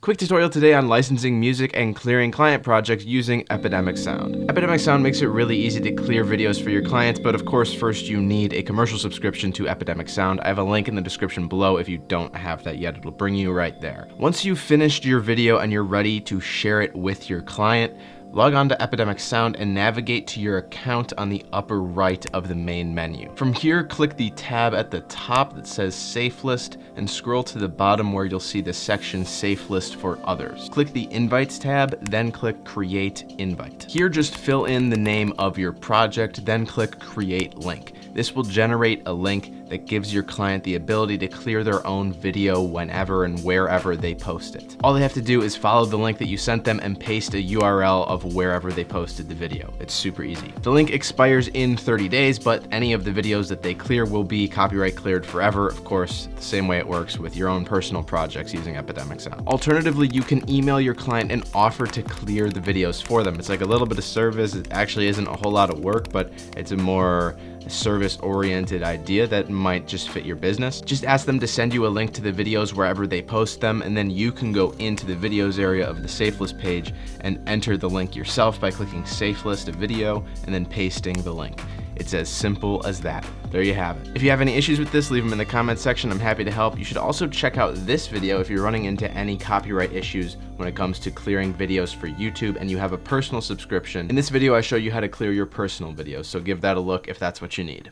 Quick tutorial today on licensing music and clearing client projects using Epidemic Sound. Epidemic Sound makes it really easy to clear videos for your clients, but of course first you need a commercial subscription to Epidemic Sound. I have a link in the description below if you don't have that yet. It'll bring you right there. Once you've finished your video and you're ready to share it with your client, log on to Epidemic Sound and navigate to your account on the upper right of the main menu. From here, click the tab at the top that says Safe List and scroll to the bottom where you'll see the section Safe List for Others. Click the Invites tab, then click Create Invite. Here, just fill in the name of your project, then click Create Link. This will generate a link that gives your client the ability to clear their own video whenever and wherever they post it. All they have to do is follow the link that you sent them and paste a URL of wherever they posted the video. It's super easy. The link expires in 30 days, but any of the videos that they clear will be copyright cleared forever. Of course, the same way it works with your own personal projects using Epidemic Sound. Alternatively, you can email your client and offer to clear the videos for them. It's like a little bit of service. It actually isn't a whole lot of work, but it's a more service-oriented idea that might just fit your business. Just ask them to send you a link to the videos wherever they post them, and then you can go into the videos area of the Safe List page and enter the link yourself by clicking Safe List a video and then pasting the link. It's as simple as that. There you have it. If you have any issues with this, leave them in the comment section. I'm happy to help. You should also check out this video if you're running into any copyright issues when it comes to clearing videos for YouTube and you have a personal subscription. In this video, I show you how to clear your personal videos, so give that a look if that's what you need.